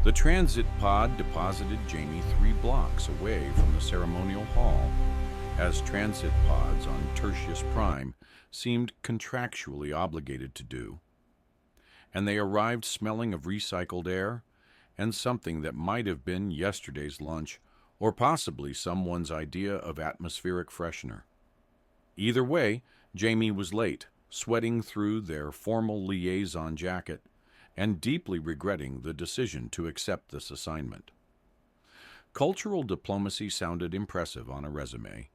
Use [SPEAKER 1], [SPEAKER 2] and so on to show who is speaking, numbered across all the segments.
[SPEAKER 1] The transit pod deposited Jamie 3 blocks away from the ceremonial hall, as transit pods on Tertius Prime seemed contractually obligated to do, and they arrived smelling of recycled air and something that might have been yesterday's lunch or possibly someone's idea of atmospheric freshener. Either way, Jamie was late, sweating through their formal liaison jacket and deeply regretting the decision to accept this assignment. Cultural diplomacy sounded impressive on a resume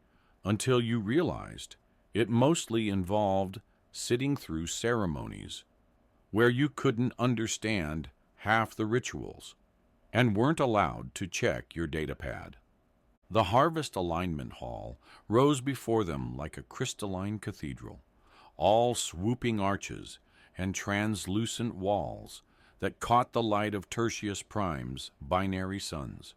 [SPEAKER 1] until you realized it mostly involved sitting through ceremonies where you couldn't understand half the rituals and weren't allowed to check your datapad. The Harvest Alignment Hall rose before them like a crystalline cathedral, all swooping arches and translucent walls that caught the light of Tertius Prime's binary suns.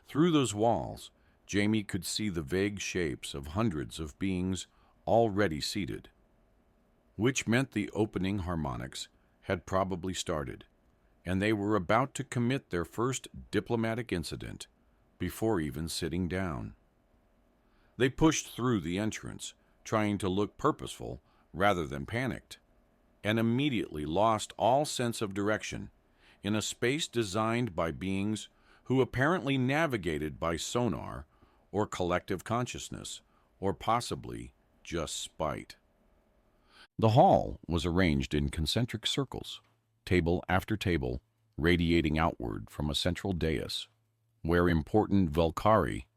[SPEAKER 1] Through those walls, Jamie could see the vague shapes of hundreds of beings already seated, which meant the opening harmonics had probably started, and they were about to commit their first diplomatic incident before even sitting down. They pushed through the entrance, trying to look purposeful rather than panicked, and immediately lost all sense of direction in a space designed by beings who apparently navigated by sonar or collective consciousness, or possibly just spite. The hall was arranged in concentric circles, table after table, radiating outward from a central dais, where important Valkyrie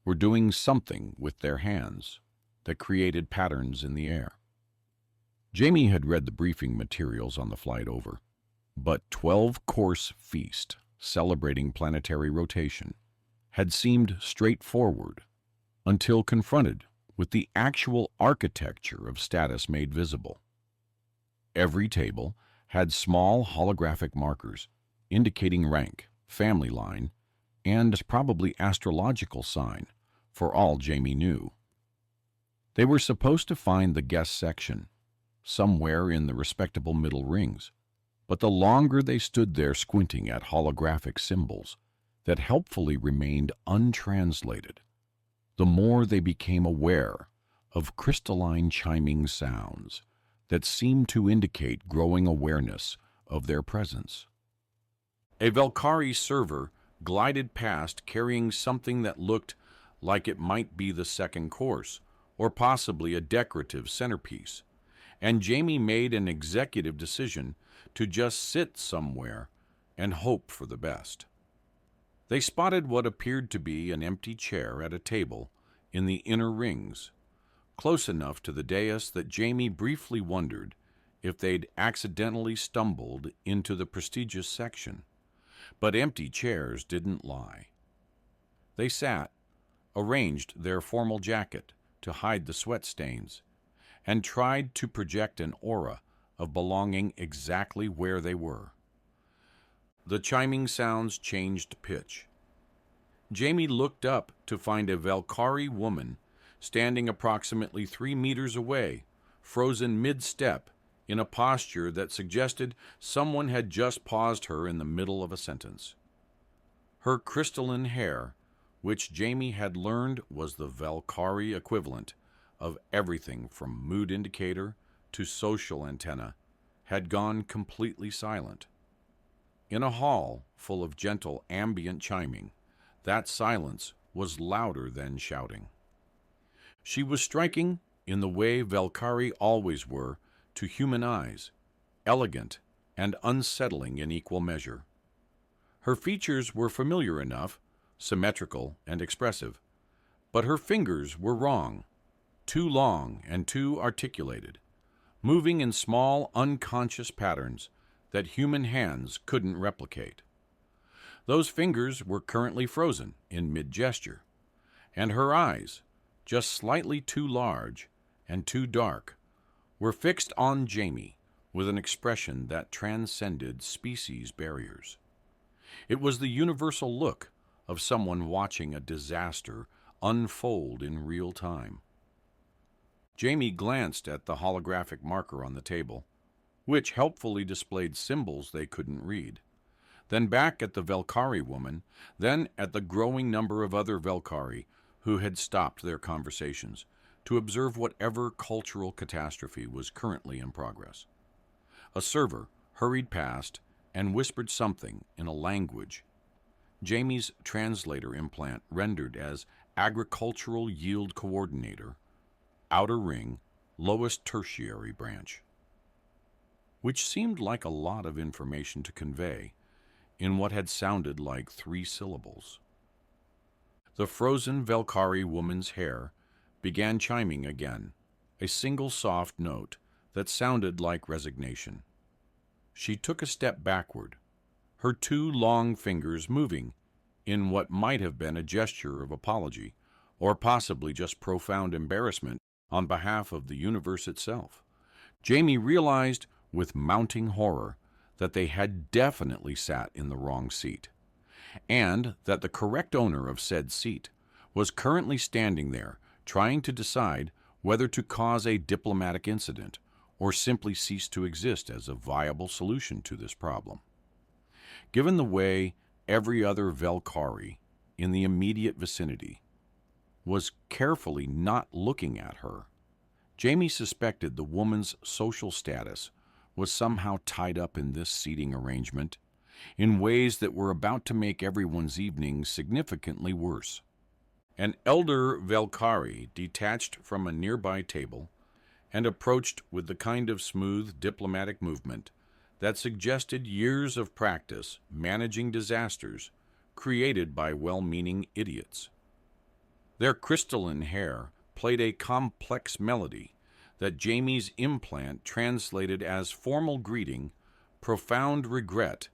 [SPEAKER 1] were doing something with their hands that created patterns in the air. Jamie had read the briefing materials on the flight over, but 12-course feast celebrating planetary rotation had seemed straightforward until confronted with the actual architecture of status made visible. Every table had small holographic markers indicating rank, family line, and probably astrological sign, for all Jamie knew. They were supposed to find the guest section, somewhere in the respectable middle rings, but the longer they stood there squinting at holographic symbols that helpfully remained untranslated, the more they became aware of crystalline chiming sounds that seemed to indicate growing awareness of their presence. A Valkyrie server glided past carrying something that looked like it might be the second course, or possibly a decorative centerpiece, and Jamie made an executive decision to just sit somewhere and hope for the best. They spotted what appeared to be an empty chair at a table in the inner rings, close enough to the dais that Jamie briefly wondered if they'd accidentally stumbled into the prestigious section. But empty chairs didn't lie. They sat, arranged their formal jacket to hide the sweat stains, and tried to project an aura of belonging exactly where they were. The chiming sounds changed pitch. Jamie looked up to find a Valkyrie woman standing approximately 3 meters away, frozen mid-step in a posture that suggested someone had just paused her in the middle of a sentence. Her crystalline hair, which Jamie had learned was the Valkyrie equivalent of everything from mood indicator to social antenna, had gone completely silent. In a hall full of gentle ambient chiming, that silence was louder than shouting. She was striking in the way Valkyrie always were to human eyes, elegant and unsettling in equal measure. Her features were familiar enough, symmetrical and expressive, but her fingers were wrong, too long and too articulated, moving in small, unconscious patterns that human hands couldn't replicate. Those fingers were currently frozen in mid-gesture, and her eyes, just slightly too large and too dark, were fixed on Jamie with an expression that transcended species barriers. It was the universal look of someone watching a disaster unfold in real time. Jamie glanced at the holographic marker on the table, which helpfully displayed symbols they couldn't read. then back at the Velkari woman, then at the growing number of other Velkari who had stopped their conversations to observe whatever cultural catastrophe was currently in progress. A server hurried past and whispered something in a language Jamie's translator implant rendered as agricultural yield coordinator, outer ring, lowest tertiary branch, which seemed like a lot of information to convey in what had sounded like 3 syllables. The frozen Velkari woman's hair began chiming again, a single soft note that sounded like resignation. She took a step backward, her 2 long fingers moving in what might have been a gesture of apology, or possibly just profound embarrassment on behalf of the universe itself. Jamie realized with mounting horror that they had definitely sat in the wrong seat, and that the correct owner of said seat was currently standing there trying to decide whether to cause a diplomatic incident or simply cease to exist as a viable solution to this problem. Given the way every other Velkari in the immediate vicinity was carefully not looking at her, Jamie suspected the woman's social status was somehow tied up in this seating arrangement in ways that were about to make everyone's evening significantly worse. An elder Velkari detached from a nearby table and approached with the kind of smooth diplomatic movement that suggested years of practice managing disasters created by well-meaning idiots. Their crystalline hair played a complex melody that Jamie's implant translated as formal greeting, profound regret,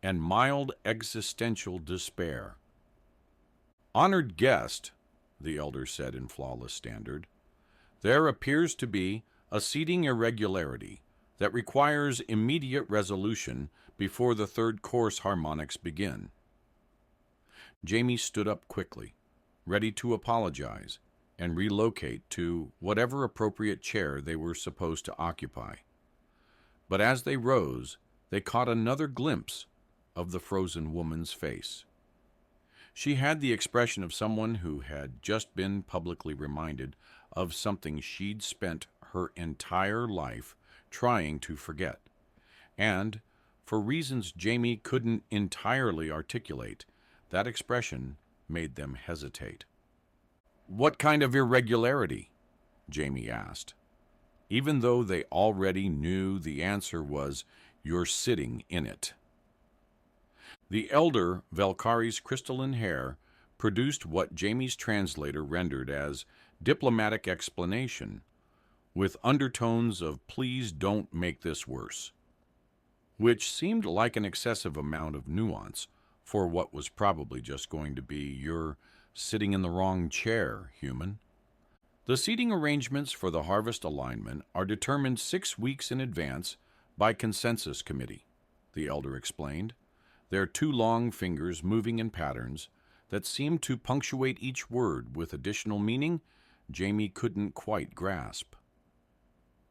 [SPEAKER 1] and mild existential despair. "Honored guest," the elder said in flawless standard, "there appears to be a seating irregularity that requires immediate resolution before the 3rd course harmonics begin." Jamie stood up quickly, ready to apologize and relocate to whatever appropriate chair they were supposed to occupy. But as they rose, they caught another glimpse of the frozen woman's face. She had the expression of someone who had just been publicly reminded of something she'd spent her entire life trying to forget, and, for reasons Jamie couldn't entirely articulate, that expression made them hesitate. "What kind of irregularity?" Jamie asked, even though they already knew the answer was, "You're sitting in it." The elder Velkari's crystalline hair produced what Jamie's translator rendered as diplomatic explanation, with undertones of "please don't make this worse," which seemed like an excessive amount of nuance for what was probably just going to be, "You're sitting in the wrong chair, human." The seating arrangements for the harvest alignment are determined 6 weeks in advance by consensus committee, the elder explained, their 2 long fingers moving in patterns that seemed to punctuate each word with additional meaning Jamie couldn't quite grasp.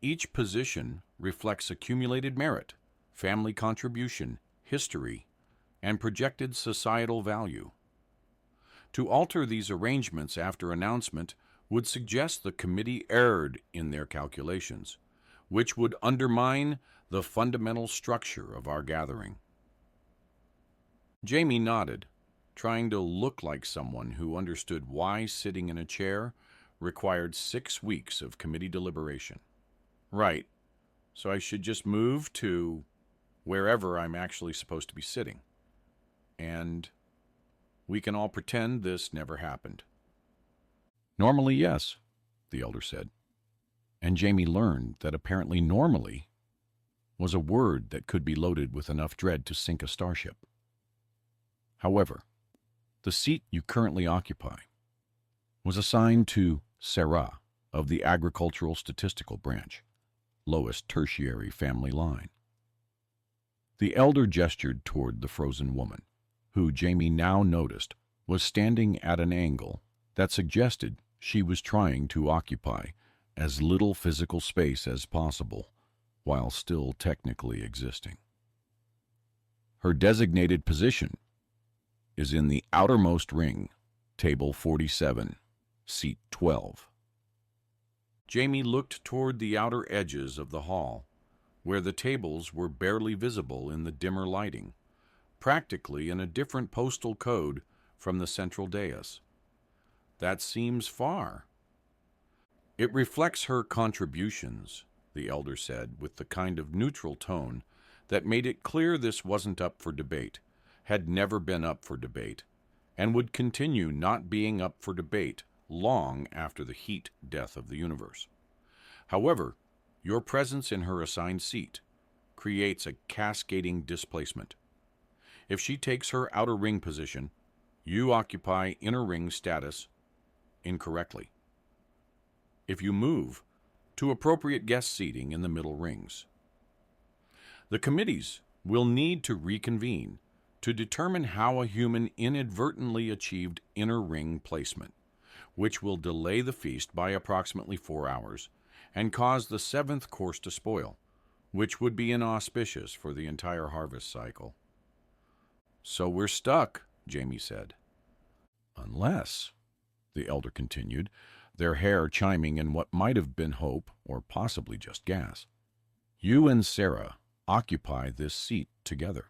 [SPEAKER 1] Each position reflects accumulated merit, family contribution, history, and projected societal value. To alter these arrangements after announcement would suggest the committee erred in their calculations, which would undermine the fundamental structure of our gathering. Jamie nodded, trying to look like someone who understood why sitting in a chair required 6 weeks of committee deliberation. "Right, so I should just move to wherever I'm actually supposed to be sitting. And we can all pretend this never happened." "Normally, yes," the elder said, and Jamie learned that apparently "normally" was a word that could be loaded with enough dread to sink a starship. However, the seat you currently occupy was assigned to Sarah of the Agricultural Statistical Branch, lowest tertiary family line. The elder gestured toward the frozen woman, who Jamie now noticed was standing at an angle that suggested she was trying to occupy as little physical space as possible while still technically existing. Her designated position is in the outermost ring, table 47, seat 12. Jamie looked toward the outer edges of the hall, where the tables were barely visible in the dimmer lighting, practically in a different postal code from the central dais. That seems far. It reflects her contributions, the elder said, with the kind of neutral tone that made it clear this wasn't up for debate, had never been up for debate, and would continue not being up for debate long after the heat death of the universe. However, your presence in her assigned seat creates a cascading displacement. If she takes her outer ring position, you occupy inner ring status incorrectly. If you move to appropriate guest seating in the middle rings. The committees will need to reconvene to determine how a human inadvertently achieved inner ring placement, which will delay the feast by approximately 4 hours and cause the 7th course to spoil, which would be inauspicious for the entire harvest cycle. So we're stuck, Jamie said. Unless, the elder continued, their hair chiming in what might have been hope or possibly just gas. You and Sarah occupy this seat together,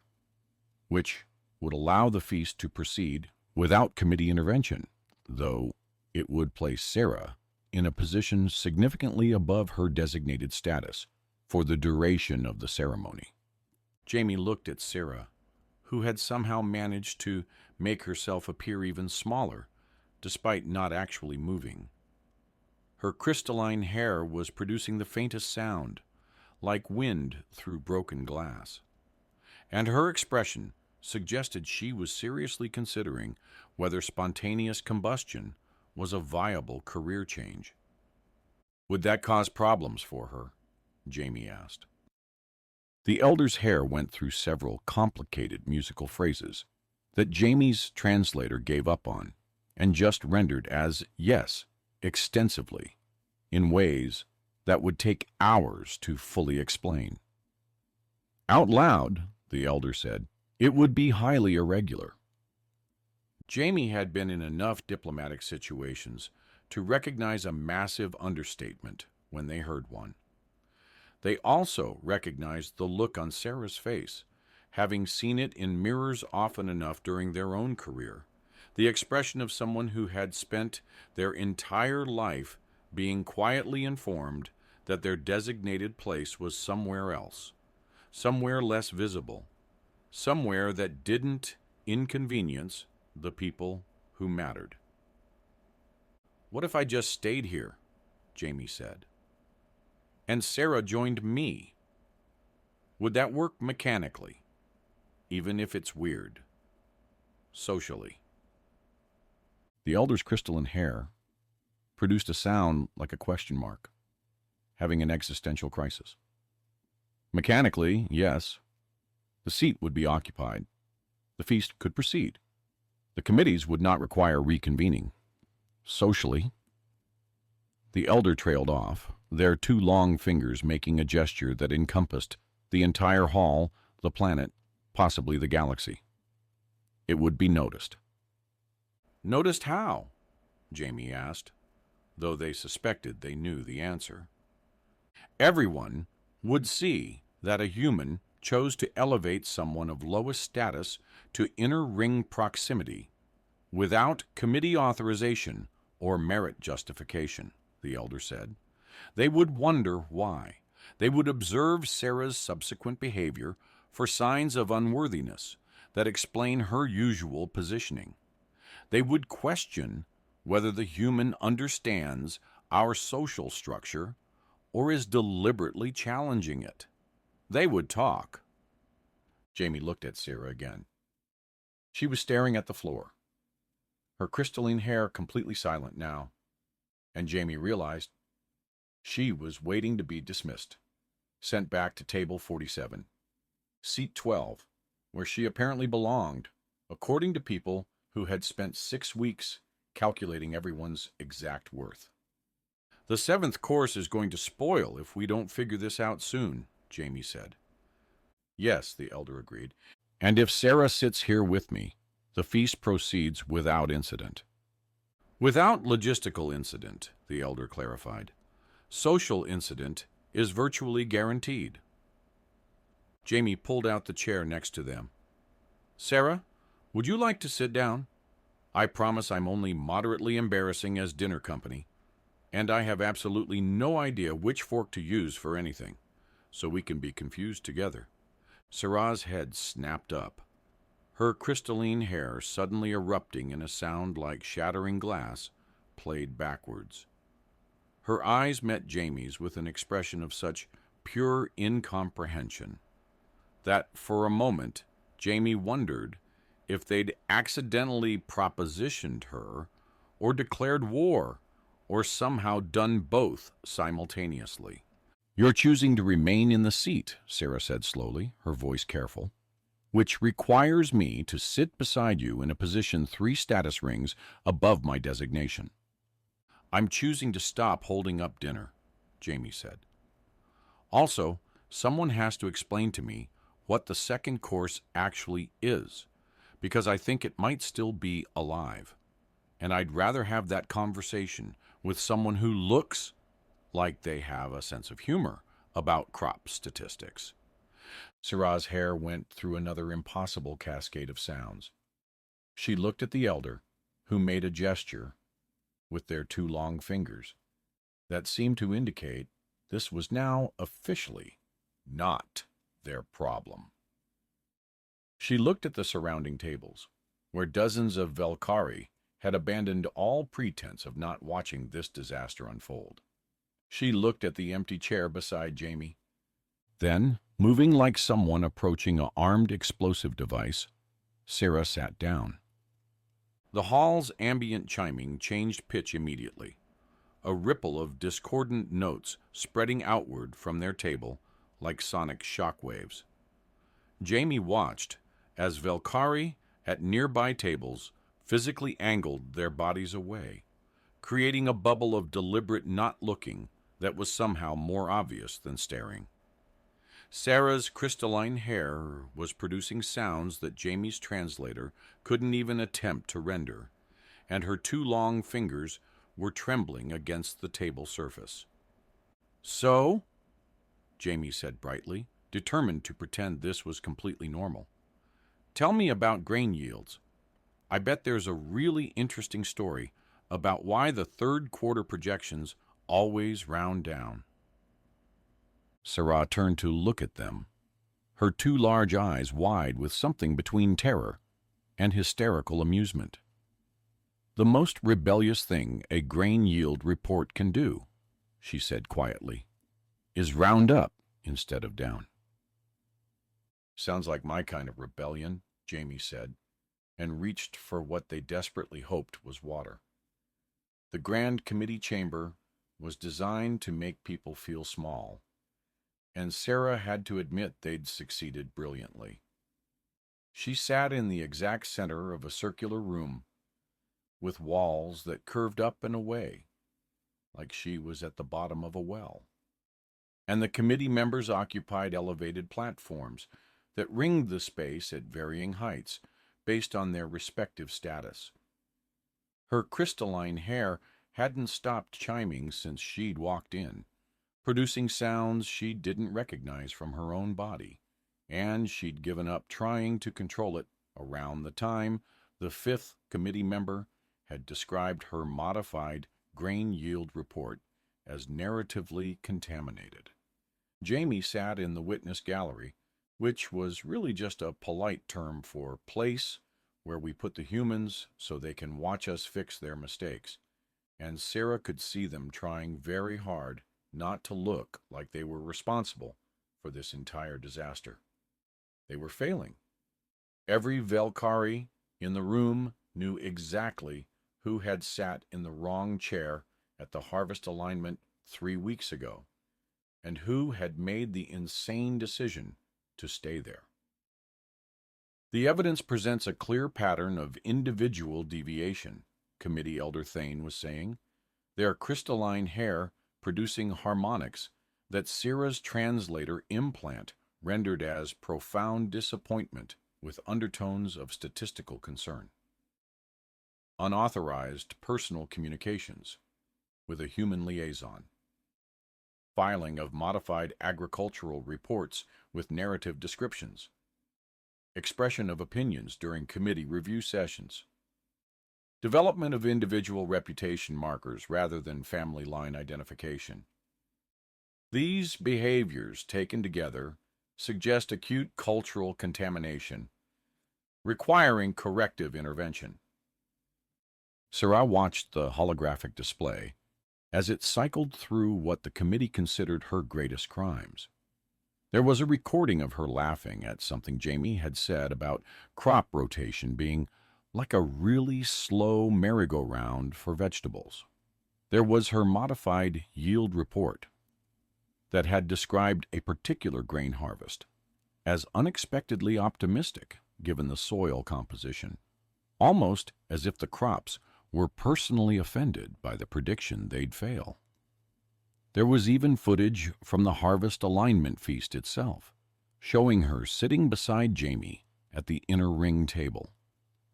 [SPEAKER 1] which would allow the feast to proceed without committee intervention, though it would place Sarah in a position significantly above her designated status for the duration of the ceremony. Jamie looked at Sarah, who had somehow managed to make herself appear even smaller, despite not actually moving. Her crystalline hair was producing the faintest sound, like wind through broken glass, and her expression suggested she was seriously considering whether spontaneous combustion was a viable career change. Would that cause problems for her? Jamie asked. The elder's hair went through several complicated musical phrases that Jamie's translator gave up on and just rendered as yes, extensively, in ways that would take hours to fully explain. Out loud, the elder said, it would be highly irregular. Jamie had been in enough diplomatic situations to recognize a massive understatement when they heard one. They also recognized the look on Sarah's face, having seen it in mirrors often enough during their own career, the expression of someone who had spent their entire life being quietly informed that their designated place was somewhere else, somewhere less visible, somewhere that didn't inconvenience the people who mattered. What if I just stayed here? Jamie said. And Sarah joined me. Would that work mechanically, even if it's weird, socially? The elder's crystalline hair produced a sound like a question mark, having an existential crisis. Mechanically, yes. The seat would be occupied. The feast could proceed. The committees would not require reconvening. Socially, the elder trailed off, their 2 long fingers making a gesture that encompassed the entire hall, the planet, possibly the galaxy. It would be noticed. Noticed how? Jamie asked, though they suspected they knew the answer. Everyone would see that a human chose to elevate someone of lowest status to inner ring proximity without committee authorization or merit justification, the elder said. They would wonder why. They would observe Sarah's subsequent behavior for signs of unworthiness that explain her usual positioning. They would question whether the human understands our social structure or is deliberately challenging it. They would talk. Jamie looked at Sarah again. She was staring at the floor, her crystalline hair completely silent now, and Jamie realized she was waiting to be dismissed, sent back to table 47, seat 12, where she apparently belonged, according to people who had spent 6 weeks calculating everyone's exact worth. The 7th course is going to spoil if we don't figure this out soon, Jamie said. Yes, the elder agreed. And if Sarah sits here with me, the feast proceeds without incident. Without logistical incident, the elder clarified. Social incident is virtually guaranteed. Jamie pulled out the chair next to them. Sarah, would you like to sit down? I promise I'm only moderately embarrassing as dinner company, and I have absolutely no idea which fork to use for anything, so we can be confused together. Sarah's head snapped up, her crystalline hair suddenly erupting in a sound like shattering glass played backwards. Her eyes met Jamie's with an expression of such pure incomprehension that for a moment Jamie wondered if they'd accidentally propositioned her or declared war or somehow done both simultaneously. You're choosing to remain in the seat, Sarah said slowly, her voice careful, which requires me to sit beside you in a position 3 status rings above my designation. I'm choosing to stop holding up dinner, Jamie said. Also, someone has to explain to me what the second course actually is, because I think it might still be alive, and I'd rather have that conversation with someone who looks like they have a sense of humor about crop statistics. Sarah's hair went through another impossible cascade of sounds. She looked at the elder, who made a gesture with their 2 long fingers that seemed to indicate this was now officially not their problem. She looked at the surrounding tables, where dozens of Velkari had abandoned all pretense of not watching this disaster unfold. She looked at the empty chair beside Jamie. Then, moving like someone approaching an armed explosive device, Sarah sat down. The hall's ambient chiming changed pitch immediately, a ripple of discordant notes spreading outward from their table like sonic shock waves. Jamie watched as Velkari at nearby tables physically angled their bodies away, creating a bubble of deliberate not looking that was somehow more obvious than staring. Sarah's crystalline hair was producing sounds that Jamie's translator couldn't even attempt to render, and her 2 long fingers were trembling against the table surface. So, Jamie said brightly, determined to pretend this was completely normal. Tell me about grain yields. I bet there's a really interesting story about why the 3rd quarter projections always round down. Sarah turned to look at them, her 2 large eyes wide with something between terror and hysterical amusement. The most rebellious thing a grain yield report can do, she said quietly, is round up instead of down. Sounds like my kind of rebellion, Jamie said, and reached for what they desperately hoped was water. The Grand Committee chamber was designed to make people feel small, and Sarah had to admit they'd succeeded brilliantly. She sat in the exact center of a circular room with walls that curved up and away, like she was at the bottom of a well. And the committee members occupied elevated platforms that ringed the space at varying heights based on their respective status. Her crystalline hair hadn't stopped chiming since she'd walked in, producing sounds she didn't recognize from her own body, and she'd given up trying to control it around the time the 5th committee member had described her modified grain yield report as narratively contaminated. Jamie sat in the witness gallery, which was really just a polite term for place where we put the humans so they can watch us fix their mistakes, and Sarah could see them trying very hard not to look like they were responsible for this entire disaster. They were failing. Every Velkari in the room knew exactly who had sat in the wrong chair at the harvest alignment 3 weeks ago, and who had made the insane decision to stay there. The evidence presents a clear pattern of individual deviation, Committee Elder Thane was saying, their crystalline hair producing harmonics that Sarah's translator implant rendered as profound disappointment with undertones of statistical concern. Unauthorized personal communications with a human liaison. Filing of modified agricultural reports with narrative descriptions. Expression of opinions during committee review sessions. Development of individual reputation markers rather than family line identification. These behaviors taken together suggest acute cultural contamination, requiring corrective intervention. Sarah watched the holographic display as it cycled through what the committee considered her greatest crimes. There was a recording of her laughing at something Jamie had said about crop rotation being like a really slow merry-go-round for vegetables. There was her modified yield report that had described a particular grain harvest as unexpectedly optimistic given the soil composition, almost as if the crops were personally offended by the prediction they'd fail. There was even footage from the harvest alignment feast itself, showing her sitting beside Jamie at the inner ring table,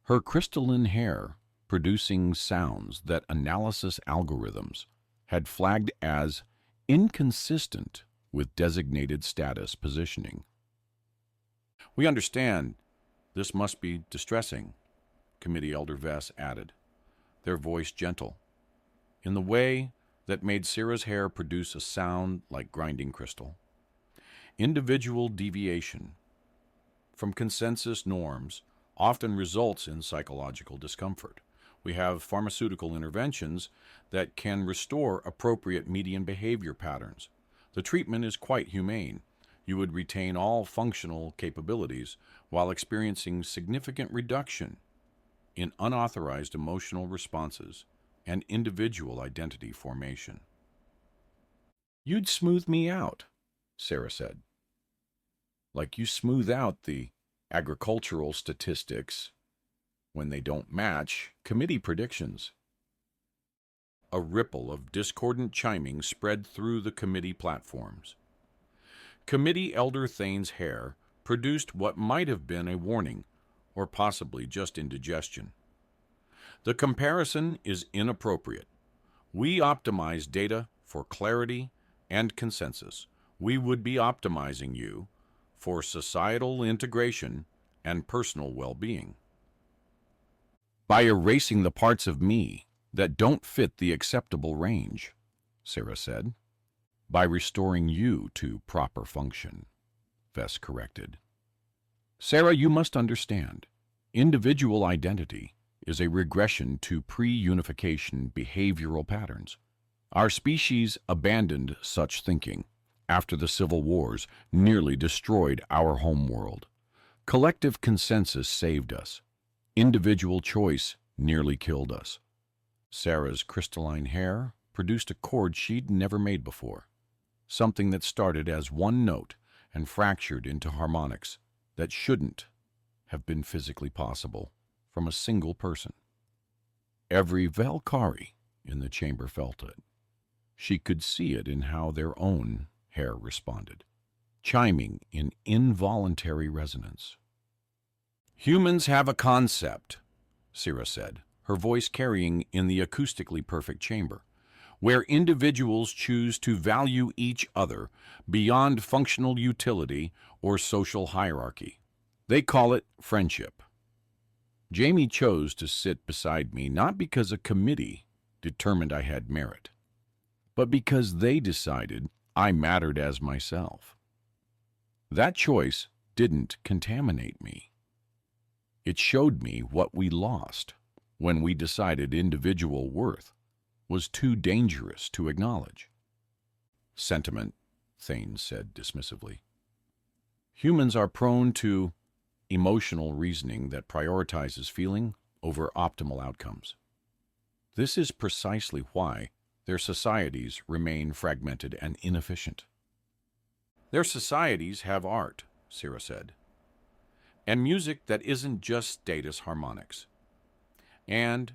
[SPEAKER 1] her crystalline hair producing sounds that analysis algorithms had flagged as inconsistent with designated status positioning. "We understand this must be distressing," Committee Elder Vess added, their voice gentle, in the way that made Sarah's hair produce a sound like grinding crystal. Individual deviation from consensus norms often results in psychological discomfort. We have pharmaceutical interventions that can restore appropriate median behavior patterns. The treatment is quite humane. You would retain all functional capabilities while experiencing significant reduction in unauthorized emotional responses and individual identity formation. "You'd smooth me out," Sarah said. "Like you smooth out the agricultural statistics when they don't match committee predictions." A ripple of discordant chiming spread through the committee platforms. Committee Elder Thane's hair produced what might have been a warning, or possibly just indigestion. "The comparison is inappropriate. We optimize data for clarity and consensus. We would be optimizing you for societal integration and personal well-being. By erasing the parts of me that don't fit the acceptable range," Sarah said. "By restoring you to proper function," Vess corrected. "Sarah, you must understand, individual identity is a regression to pre-unification behavioral patterns. Our species abandoned such thinking after the Civil Wars nearly destroyed our home world. Collective consensus saved us. Individual choice nearly killed us." Sarah's crystalline hair produced a chord she'd never made before, something that started as one note and fractured into harmonics that shouldn't have been physically possible from a single person. Every Valkyrie in the chamber felt it. She could see it in how their own hair responded, chiming in involuntary resonance. "Humans have a concept," Sarah said, her voice carrying in the acoustically perfect chamber, "where individuals choose to value each other beyond functional utility or social hierarchy. They call it friendship. Jamie chose to sit beside me not because a committee determined I had merit, but because they decided I mattered as myself. That choice didn't contaminate me. It showed me what we lost when we decided individual worth was too dangerous to acknowledge." "Sentiment," Thane said dismissively. "Humans are prone to emotional reasoning that prioritizes feeling over optimal outcomes. This is precisely why their societies remain fragmented and inefficient." "Their societies have art," Sarah said, "and music that isn't just status harmonics, and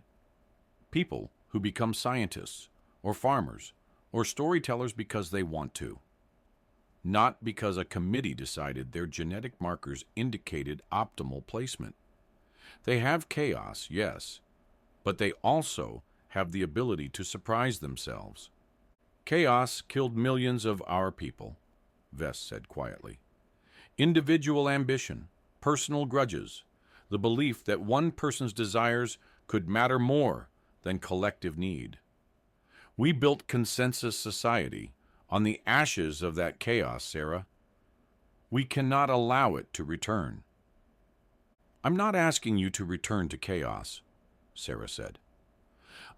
[SPEAKER 1] people who become scientists or farmers or storytellers because they want to. not because a committee decided their genetic markers indicated optimal placement. They have chaos, yes, but they also have the ability to surprise themselves. Chaos killed millions of our people, Vest said quietly. Individual ambition, personal grudges, the belief that one person's desires could matter more than collective need. We built consensus society on the ashes of that chaos, Sarah. We cannot allow it to return. I'm not asking you to return to chaos, Sarah said.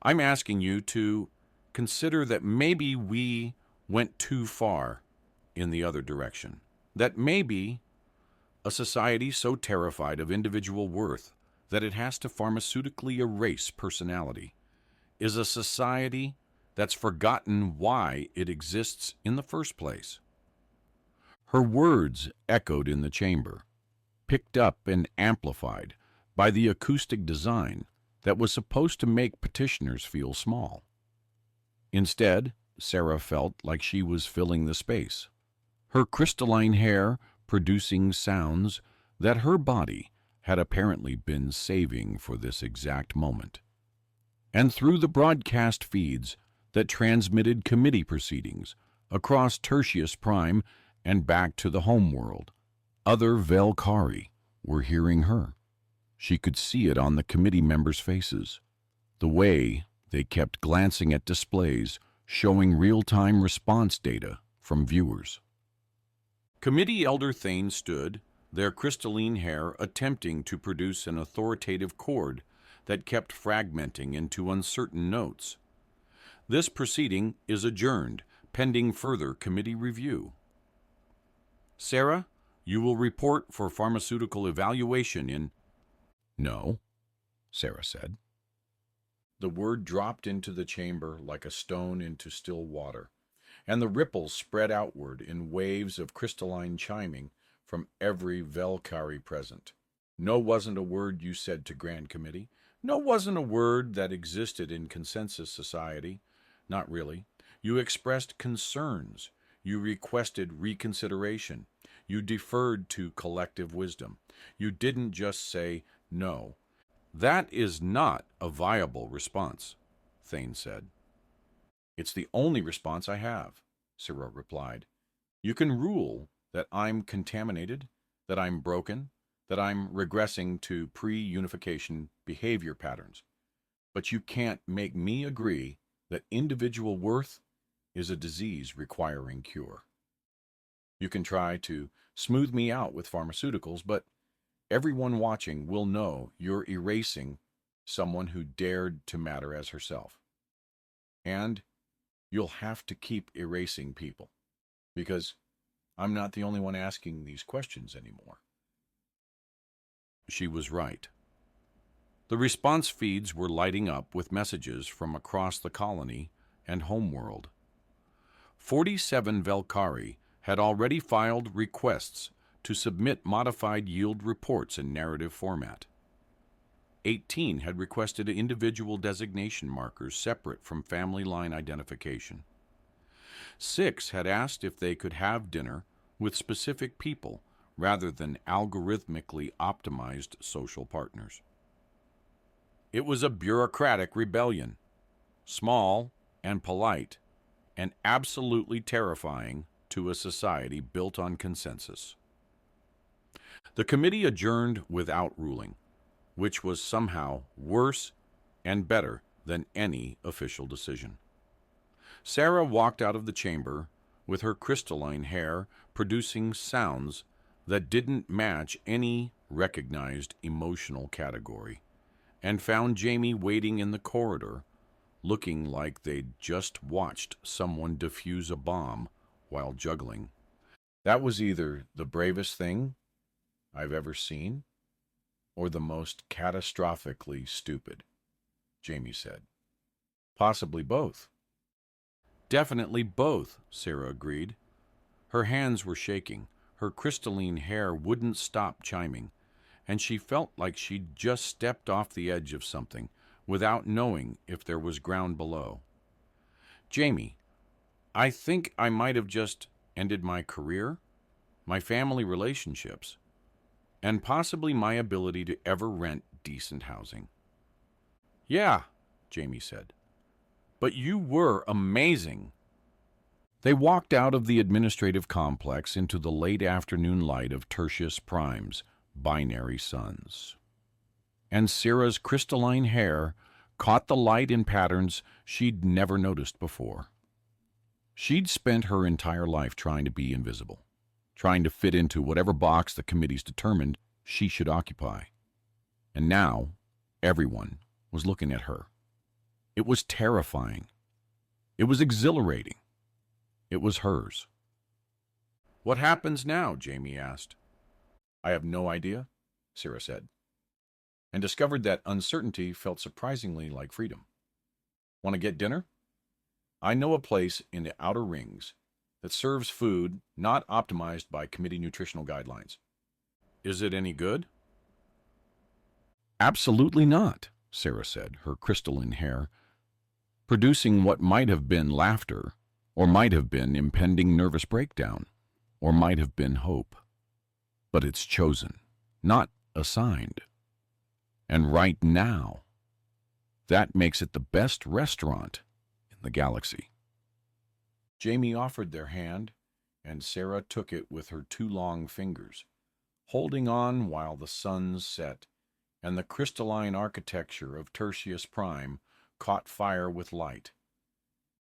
[SPEAKER 1] I'm asking you to consider that maybe we went too far in the other direction. That maybe a society so terrified of individual worth that it has to pharmaceutically erase personality is a society that's forgotten why it exists in the first place. Her words echoed in the chamber, picked up and amplified by the acoustic design that was supposed to make petitioners feel small. Instead, Sarah felt like she was filling the space, her crystalline hair producing sounds that her body had apparently been saving for this exact moment. And through the broadcast feeds that transmitted committee proceedings across Tertius Prime and back to the homeworld, other Velkari were hearing her. She could see it on the committee members' faces, the way they kept glancing at displays showing real-time response data from viewers. Committee Elder Thane stood, their crystalline hair attempting to produce an authoritative chord that kept fragmenting into uncertain notes. This proceeding is adjourned, pending further committee review. Sarah, you will report for pharmaceutical evaluation in... No, Sarah said. The word dropped into the chamber like a stone into still water, and the ripples spread outward in waves of crystalline chiming from every Velkari present. No wasn't a word you said to Grand Committee. No wasn't a word that existed in consensus society. Not really. You expressed concerns. You requested reconsideration. You deferred to collective wisdom. You didn't just say no. That is not a viable response, Thane said. It's the only response I have, Sarah replied. You can rule that I'm contaminated, that I'm broken, that I'm regressing to pre-unification behavior patterns, but you can't make me agree that individual worth is a disease requiring cure. You can try to smooth me out with pharmaceuticals, but everyone watching will know you're erasing someone who dared to matter as herself. And you'll have to keep erasing people, because I'm not the only one asking these questions anymore. She was right. The response feeds were lighting up with messages from across the colony and homeworld. 47 Velkari had already filed requests to submit modified yield reports in narrative format. 18 had requested individual designation markers separate from family line identification. 6 had asked if they could have dinner with specific people rather than algorithmically optimized social partners. It was a bureaucratic rebellion, small and polite, and absolutely terrifying to a society built on consensus. The committee adjourned without ruling, which was somehow worse and better than any official decision. Sarah walked out of the chamber with her crystalline hair producing sounds that didn't match any recognized emotional category, and found Jamie waiting in the corridor, looking like they'd just watched someone defuse a bomb while juggling. That was either the bravest thing I've ever seen, or the most catastrophically stupid, Jamie said. Possibly both. Definitely both, Sarah agreed. Her hands were shaking, her crystalline hair wouldn't stop chiming, and she felt like she'd just stepped off the edge of something without knowing if there was ground below. Jamie, I think I might have just ended my career, my family relationships, and possibly my ability to ever rent decent housing. Yeah, Jamie said, but you were amazing. They walked out of the administrative complex into the late afternoon light of Tertius Prime's binary suns. And Sarah's crystalline hair caught the light in patterns she'd never noticed before. She'd spent her entire life trying to be invisible, trying to fit into whatever box the committees determined she should occupy. And now, everyone was looking at her. It was terrifying. It was exhilarating. It was hers. What happens now? Jamie asked. I have no idea, Sarah said, and discovered that uncertainty felt surprisingly like freedom. Want to get dinner? I know a place in the outer rings that serves food not optimized by committee nutritional guidelines. Is it any good? Absolutely not, Sarah said, her crystalline hair producing what might have been laughter, or might have been impending nervous breakdown, or might have been hope. But it's chosen, not assigned. And right now, that makes it the best restaurant in the galaxy. Jamie offered their hand, and Sarah took it with her two long fingers, holding on while the suns set and the crystalline architecture of Tertius Prime caught fire with light.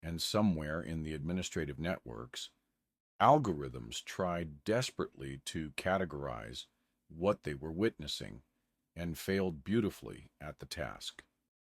[SPEAKER 1] And somewhere in the administrative networks, algorithms tried desperately to categorize what they were witnessing and failed beautifully at the task.